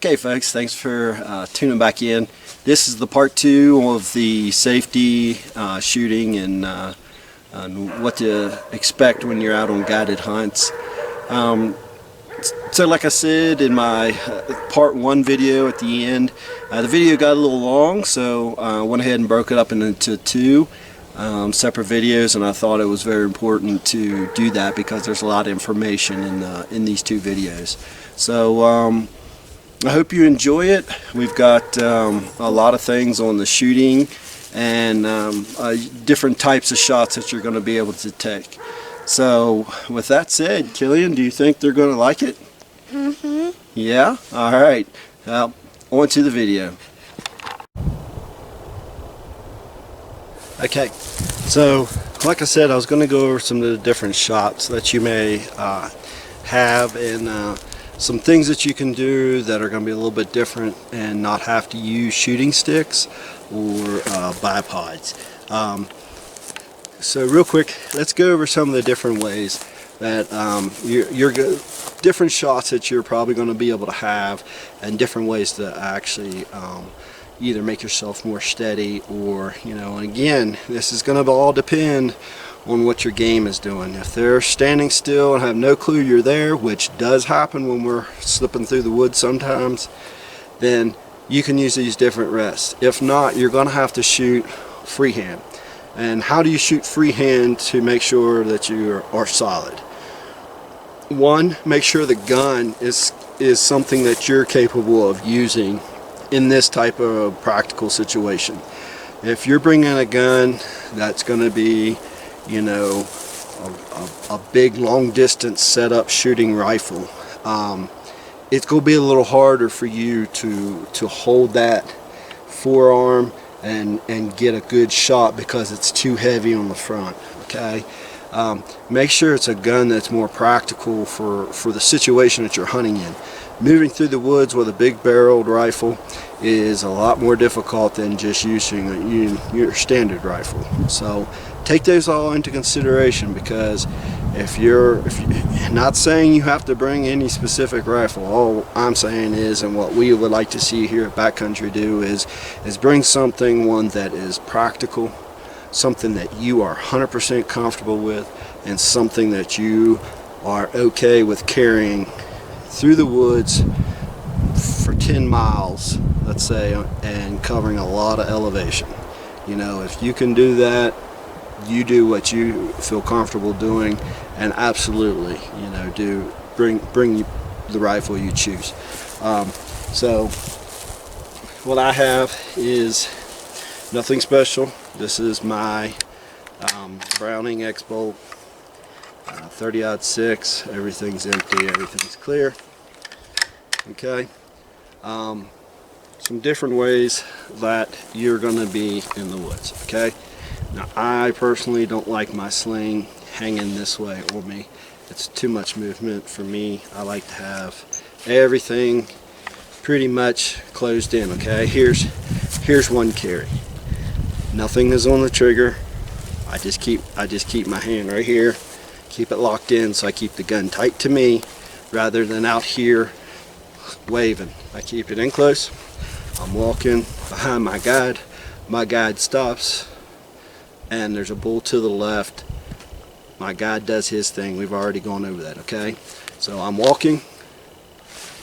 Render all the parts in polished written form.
Okay folks, thanks for tuning back in. This is the part 2 of the safety shooting and what to expect when you're out on guided hunts. So like I said in my part 1 video at the end, the video got a little long, so I went ahead and broke it up into 2 separate videos, and I thought it was very important to do that because there's a lot of information in these 2 videos. So I hope you enjoy it. We've got a lot of things on the shooting and different types of shots that you're going to be able to take. So with that said, Killian, do you think they're going to like it? Mm-hmm. Yeah? Alright. On to the video. Okay, so like I said, I was going to go over some of the different shots that you may have, and some things that you can do that are going to be a little bit different and not have to use shooting sticks or bipods. So real quick, let's go over some of the different ways that different shots that you're probably going to be able to have, and different ways to actually either make yourself more steady or, and again, this is going to all depend on what your game is doing. If they're standing still and have no clue you're there, which does happen when we're slipping through the woods sometimes, then you can use these different rests. If not, you're going to have to shoot freehand. And how do you shoot freehand to make sure that you are solid? One, make sure the gun is something that you're capable of using in this type of practical situation. If you're bringing a gun that's going to be, a big long distance setup shooting rifle, it's going to be a little harder for you to hold that forearm and get a good shot because it's too heavy on the front. Okay, make sure it's a gun that's more practical for the situation that you're hunting in. Moving through the woods with a big barreled rifle is a lot more difficult than just using your standard rifle. So take those all into consideration, because if you're not saying you have to bring any specific rifle, all I'm saying is, and what we would like to see here at Backcountry do is bring one that is practical, something that you are 100% comfortable with, and something that you are okay with carrying through the woods for 10 miles, let's say, and covering a lot of elevation. If you can do that, you do what you feel comfortable doing, and absolutely, bring the rifle you choose. So what I have is nothing special. This is my Browning X-Bolt 30-06. Everything's empty, everything's clear. Okay, some different ways that you're going to be in the woods. Okay, now I personally don't like my sling hanging this way on me. It's too much movement for me. I like to have everything pretty much closed in. Okay, here's one carry. Nothing is on the trigger. I just keep my hand right here, keep it locked in, so I keep the gun tight to me rather than out here waving. I keep it in close. I'm walking behind my guide. My guide stops, and there's a bull to the left. My guide does his thing. We've already gone over that. Okay, so I'm walking,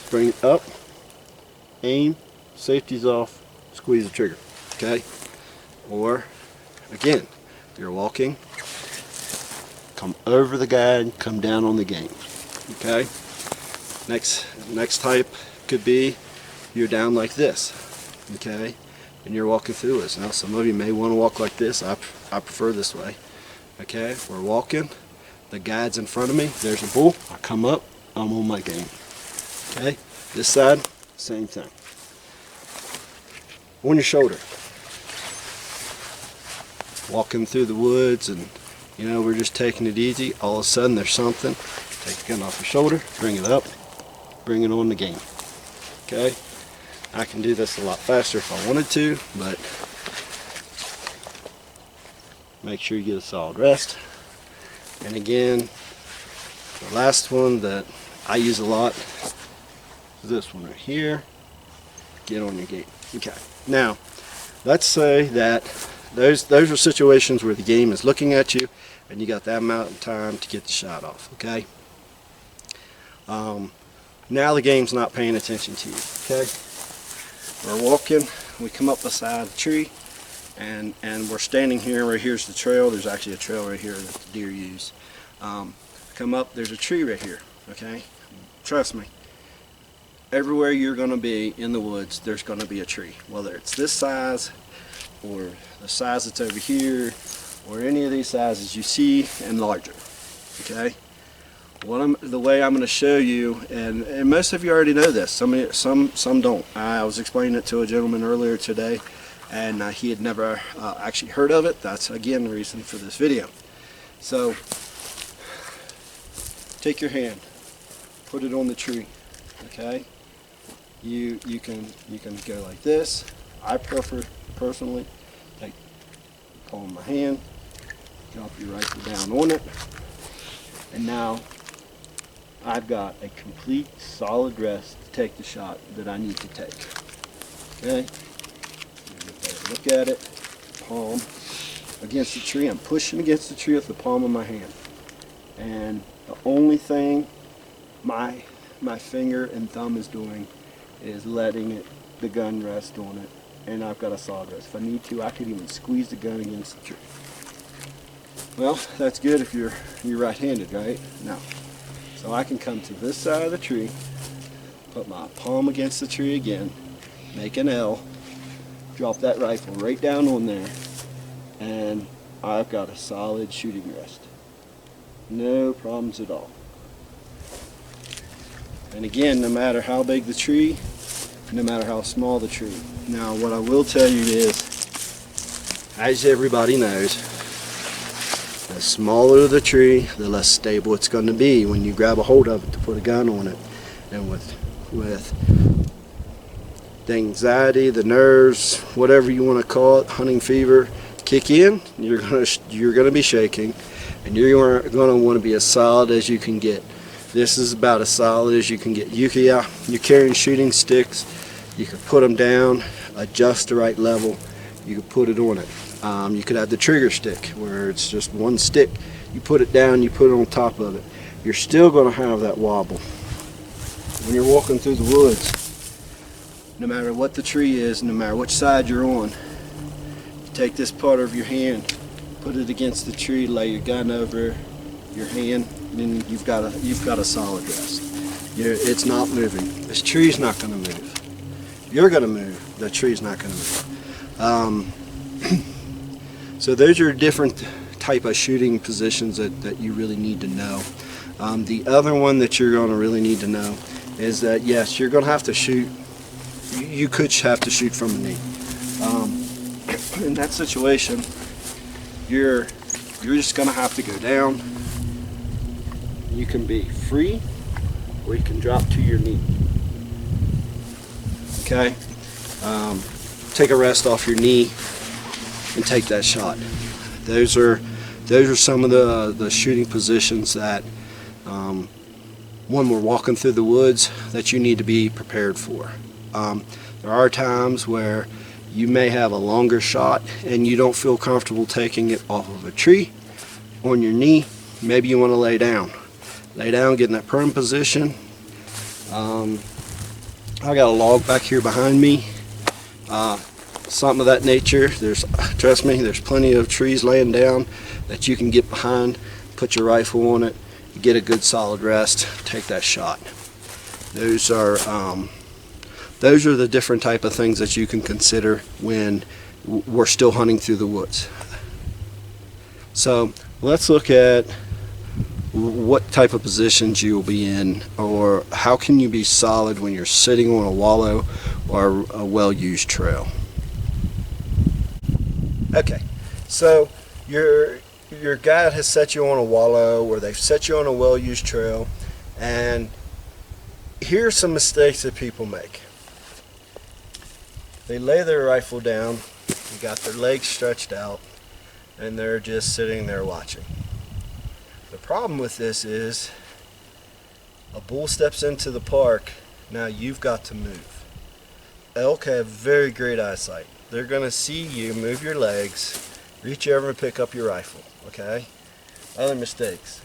bring it up, aim, safety's off, squeeze the trigger. Okay, or again, if you're walking, come over the guide, come down on the game. Okay, next type could be you're down like this. Okay, and you're walking through this. Now some of you may want to walk like this. I prefer this way. Okay, we're walking, the guide's in front of me, there's a bull, I come up, I'm on my game. Okay, this side, same thing. On your shoulder. Walking through the woods, and we're just taking it easy. All of a sudden there's something. Take the gun off your shoulder, bring it up, bring it on the game. Okay, I can do this a lot faster if I wanted to, but make sure you get a solid rest. And again, the last one that I use a lot is this one right here. get on your game. Okay. Now, let's say that those are situations where the game is looking at you and you got that amount of time to get the shot off. Okay. Now the game's not paying attention to you. Okay. We're walking. We come up beside a tree, and we're standing here. Right here's the trail. There's actually a trail right here that the deer use. Come up. There's a tree right here. Okay. Trust me. Everywhere you're going to be in the woods, there's going to be a tree. Whether it's this size, or the size that's over here, or any of these sizes you see and larger. Okay. The way I'm going to show you, and most of you already know this. Some don't. I was explaining it to a gentleman earlier today, and he had never actually heard of it. That's again the reason for this video. So take your hand, put it on the tree. Okay. You can go like this. I prefer personally take the palm of my hand, drop your rifle down on it, and now I've got a complete solid rest to take the shot that I need to take. Okay? Look at it. Palm against the tree. I'm pushing against the tree with the palm of my hand. And the only thing my finger and thumb is doing is letting the gun rest on it. And I've got a solid rest. If I need to, I could even squeeze the gun against the tree. Well, that's good if you're right-handed, right? No. So I can come to this side of the tree, put my palm against the tree again, make an L, drop that rifle right down on there, and I've got a solid shooting rest. No problems at all. And again, no matter how big the tree, no matter how small the tree. Now what I will tell you is, as everybody knows, the smaller the tree, the less stable it's going to be when you grab a hold of it to put a gun on it. And with the anxiety, the nerves, whatever you want to call it, hunting fever, kick in, you're gonna be shaking, and you're gonna want to be as solid as you can get. This is about as solid as you can get. You're carrying shooting sticks. You can put them down, adjust the right level. You can put it on it. You could have the trigger stick where it's just one stick. You put it down, you put it on top of it. You're still going to have that wobble. When you're walking through the woods, no matter what the tree is, no matter which side you're on, you take this part of your hand, put it against the tree, lay your gun over your hand, and then you've got a solid rest. It's not moving. This tree's not going to move. You're going to move. The tree's not going to move. So those are different type of shooting positions that you really need to know. The other one that you're going to really need to know is that yes, you're going to have to shoot. You could have to shoot from a knee. In that situation, you're just going to have to go down. You can be free, or you can drop to your knee. Okay. Take a rest off your knee and take that shot. Those are some of the shooting positions that when we're walking through the woods that you need to be prepared for. There are times where you may have a longer shot and you don't feel comfortable taking it off of a tree on your knee. Maybe you want to lay down. Lay down, get in that prone position. I got a log back here behind me. Something of that nature. Trust me, there's plenty of trees laying down that you can get behind, put your rifle on it, get a good solid rest, take that shot. Those are the different type of things that you can consider when we're still hunting through the woods. So let's look at what type of positions you will be in, or how can you be solid when you're sitting on a wallow or a well-used trail. Okay, so your guide has set you on a wallow, or they've set you on a well-used trail, and here's some mistakes that people make. They lay their rifle down, they got their legs stretched out, and they're just sitting there watching. The problem with this is a bull steps into the park, now you've got to move. elk have very great eyesight. They're going to see you move your legs, reach over and pick up your rifle, okay? Other mistakes.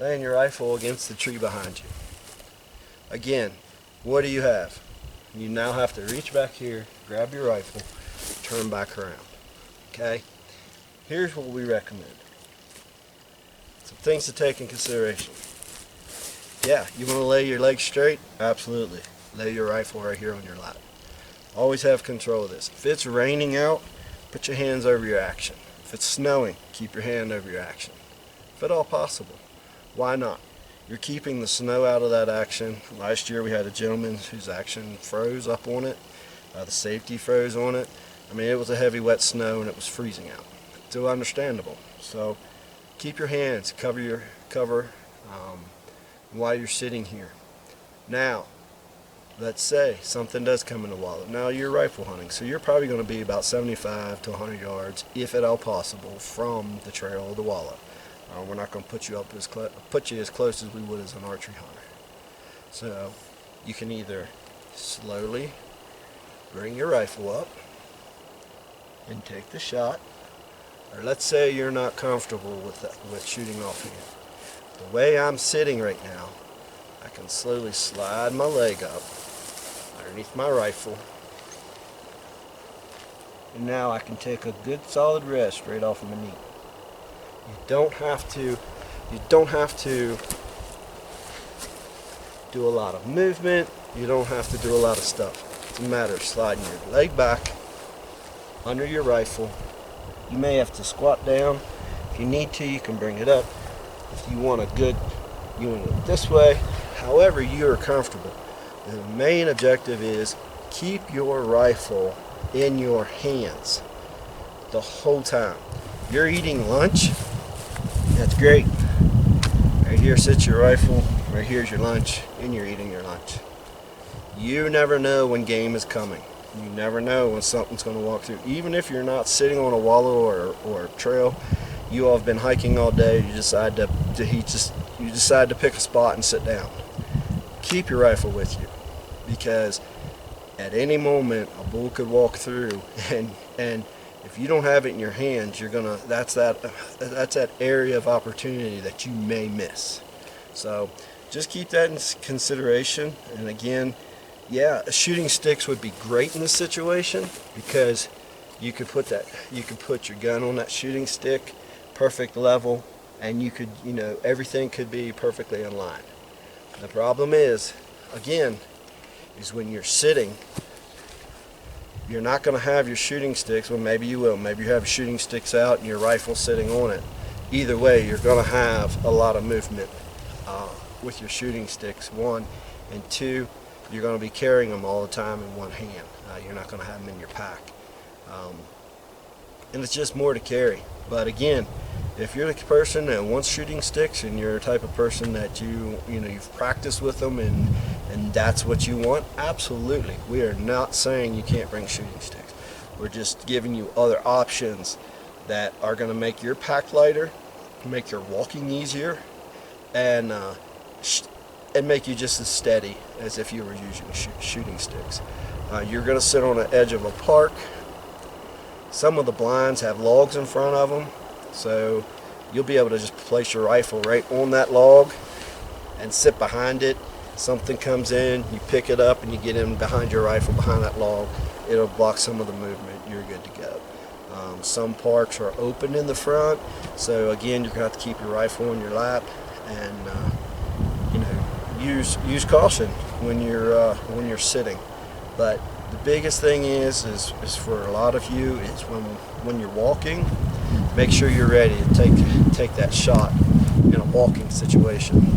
Laying your rifle against the tree behind you. Again, what do you have? You now have to reach back here, grab your rifle, turn back around, okay? Here's what we recommend. Some things to take in consideration. Yeah, you want to lay your legs straight? Absolutely. Lay your rifle right here on your lap. Always have control of this. If it's raining out, put your hands over your action. If it's snowing, keep your hand over your action. If at all possible. Why not? You're keeping the snow out of that action. Last year we had a gentleman whose action froze up on it. The safety froze on it. I mean, it was a heavy wet snow and it was freezing out. Still understandable. So keep your hands, cover while you're sitting here. Now, let's say something does come in the wallet. Now you're rifle hunting, so you're probably going to be about 75 to 100 yards, if at all possible, from the trail or the wallet. We're not going to put you as close as we would as an archery hunter. So you can either slowly bring your rifle up and take the shot, or let's say you're not comfortable with shooting offhand. The way I'm sitting right now, I can slowly slide my leg up underneath my rifle, and now I can take a good solid rest right off of my knee. You don't have to do a lot of movement. You don't have to do a lot of stuff. It's a matter of sliding your leg back under your rifle. You may have to squat down. If you need to, you can bring it up. If you want you want it this way. However you are comfortable. The main objective is keep your rifle in your hands the whole time. You're eating lunch. That's great. Right here sits your rifle. Right here's your lunch, and you're eating your lunch. You never know when game is coming. You never know when something's going to walk through. Even if you're not sitting on a wallet or a trail, you all have been hiking all day. You decide to pick a spot and sit down. Keep your rifle with you, because at any moment a bull could walk through, and if you don't have it in your hands, that's that area of opportunity that you may miss. So just keep that in consideration. And again, yeah, shooting sticks would be great in this situation, because you could put your gun on that shooting stick, perfect level, and everything could be perfectly in line. The problem is when you're sitting, you're not going to have your shooting sticks. Well, maybe you will. Maybe you have shooting sticks out and your rifle sitting on it. Either way, you're going to have a lot of movement with your shooting sticks, one. And two, you're going to be carrying them all the time in one hand. You're not going to have them in your pack. And it's just more to carry. But again, if you're the person that wants shooting sticks, and you're the type of person that you've practiced with them, and that's what you want, absolutely. We are not saying you can't bring shooting sticks. We're just giving you other options that are going to make your pack lighter, make your walking easier, and make you just as steady as if you were using shooting sticks. You're going to sit on the edge of a park. Some of the blinds have logs in front of them, so you'll be able to just place your rifle right on that log and sit behind it. Something comes in, you pick it up, and you get in behind your rifle behind that log. It'll block some of the movement. You're good to go. Some parks are open in the front, so again, you're going to have to keep your rifle on your lap, and use caution when you're sitting. But the biggest thing is for a lot of you is when you're walking, make sure you're ready to take that shot in a walking situation.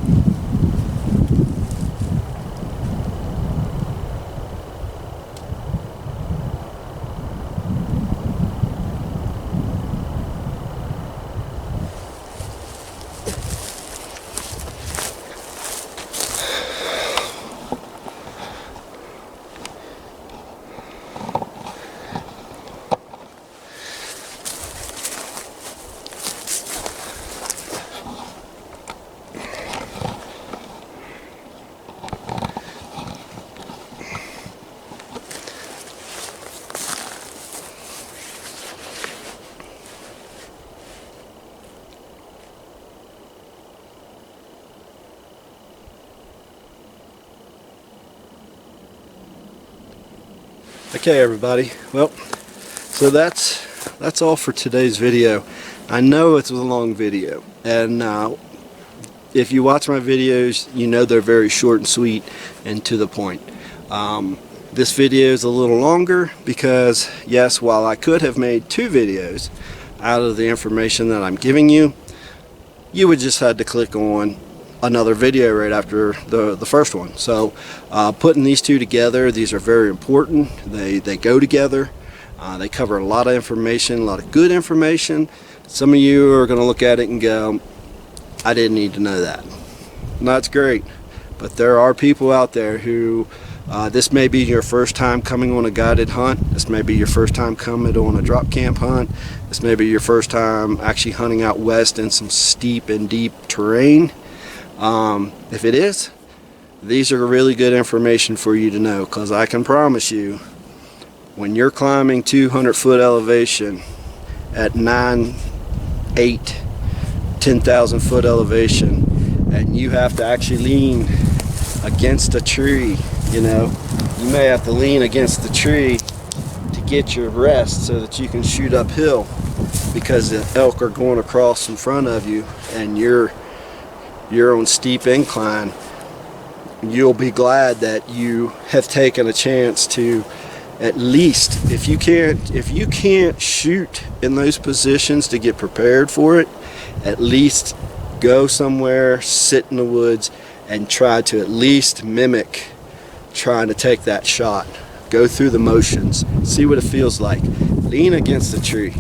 Okay, everybody. Well, so that's all for today's video. I know it's a long video, and if you watch my videos, you know they're very short and sweet and to the point. This video is a little longer because, yes, while I could have made 2 videos out of the information that I'm giving you, you would just have to click on another video right after the first one. So putting these 2 together, these are very important. They go together. They cover a lot of information, a lot of good information. Some of you are going to look at it and go, I didn't need to know that. And that's great. But there are people out there who, this may be your first time coming on a guided hunt. This may be your first time coming on a drop camp hunt. This may be your first time actually hunting out west in some steep and deep terrain. If it is, these are really good information for you to know, because I can promise you, when you're climbing 200-foot elevation at 9, 8, 10,000 foot elevation, and you have to actually lean against a tree, you may have to lean against the tree to get your rest so that you can shoot uphill, because the elk are going across in front of you and you're on steep incline. You'll be glad that you have taken a chance to, at least, if you can't shoot in those positions to get prepared for it, at least go somewhere, sit in the woods, and try to at least mimic trying to take that shot. Go through the motions, see what it feels like. Lean against the tree.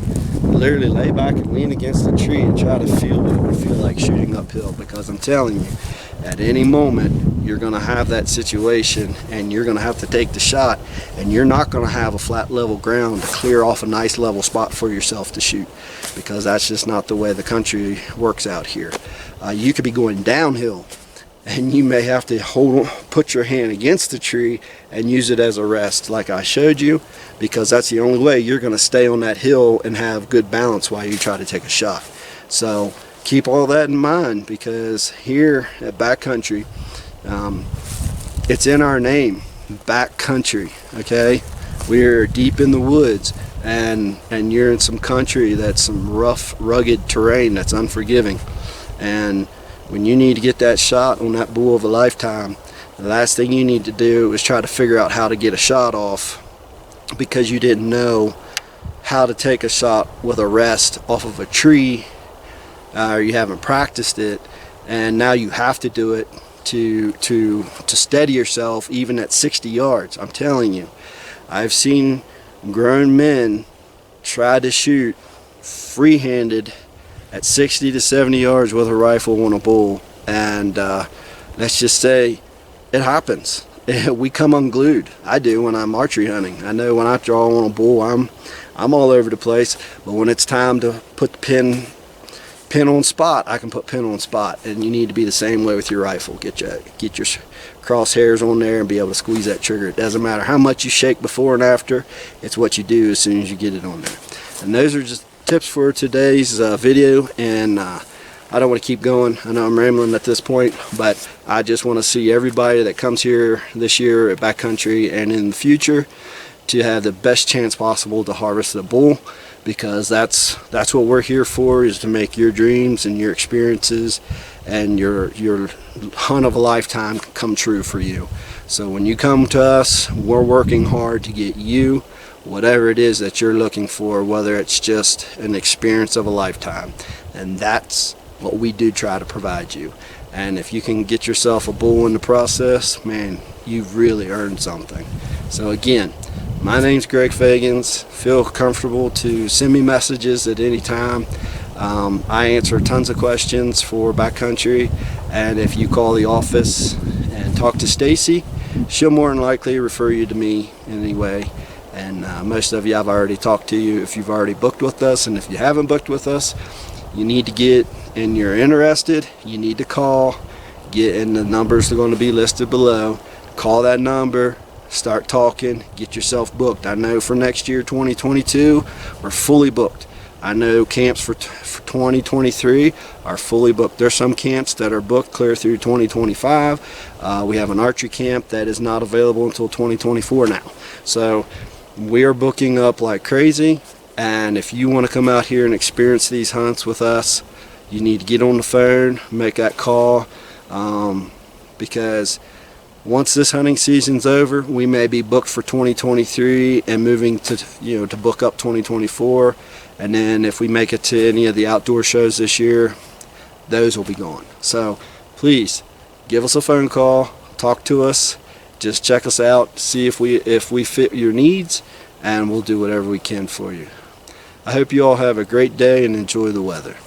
Literally lay back and lean against the tree and try to feel what it would feel like shooting uphill, because I'm telling you, at any moment you're going to have that situation and you're going to have to take the shot, and you're not going to have a flat level ground to clear off a nice level spot for yourself to shoot, because that's just not the way the country works out here. You could be going downhill and you may have to put your hand against the tree and use it as a rest like I showed you, because that's the only way you're going to stay on that hill and have good balance while you try to take a shot. So keep all that in mind, because here at Backcountry, it's in our name, Backcountry. Okay, we're deep in the woods, and you're in some country that's some rough, rugged terrain that's unforgiving. And when you need to get that shot on that bull of a lifetime, the last thing you need to do is try to figure out how to get a shot off because you didn't know how to take a shot with a rest off of a tree, or you haven't practiced it, and now you have to do it to steady yourself even at 60 yards. I'm telling you, I've seen grown men try to shoot free-handed at 60 to 70 yards with a rifle on a bull, and let's just say it happens. We come unglued. I do when I'm archery hunting. I know when I draw on a bull, I'm all over the place, but when it's time to put the pin on spot, I can put pin on spot. And you need to be the same way with your rifle. Get your crosshairs on there and be able to squeeze that trigger. It doesn't matter how much you shake before and after, it's what you do as soon as you get it on there. And those are just tips for today's video, and I don't want to keep going. I know I'm rambling at this point, but I just want to see everybody that comes here this year at Backcountry and in the future to have the best chance possible to harvest a bull, because that's what we're here for, is to make your dreams and your experiences and your hunt of a lifetime come true for you. So when you come to us, we're working hard to get you whatever it is that you're looking for, whether it's just an experience of a lifetime. And that's what we do try to provide you. And if you can get yourself a bull in the process, man, you've really earned something. So again, my name's Greg Fagans. Feel comfortable to send me messages at any time. I answer tons of questions for Backcountry, and if you call the office and talk to Stacy, she'll more than likely refer you to me anyway. And most of you I've already talked to you if you've already booked with us, and if you haven't booked with us, you need to get, and you're interested, you need to call, get, and the numbers are going to be listed below. Call that number, start talking, get yourself booked. I know for next year, 2022, we're fully booked. I know camps for 2023 are fully booked. There's some camps that are booked clear through 2025. We have an archery camp that is not available until 2024 now. So We are booking up like crazy, and if you want to come out here and experience these hunts with us, you need to get on the phone, make that call, because once this hunting season's over, we may be booked for 2023 and moving to, to book up 2024. And then if we make it to any of the outdoor shows this year, those will be gone. So please give us a phone call, talk to us, just check us out, see if we fit your needs, and we'll do whatever we can for you. I hope you all have a great day and enjoy the weather.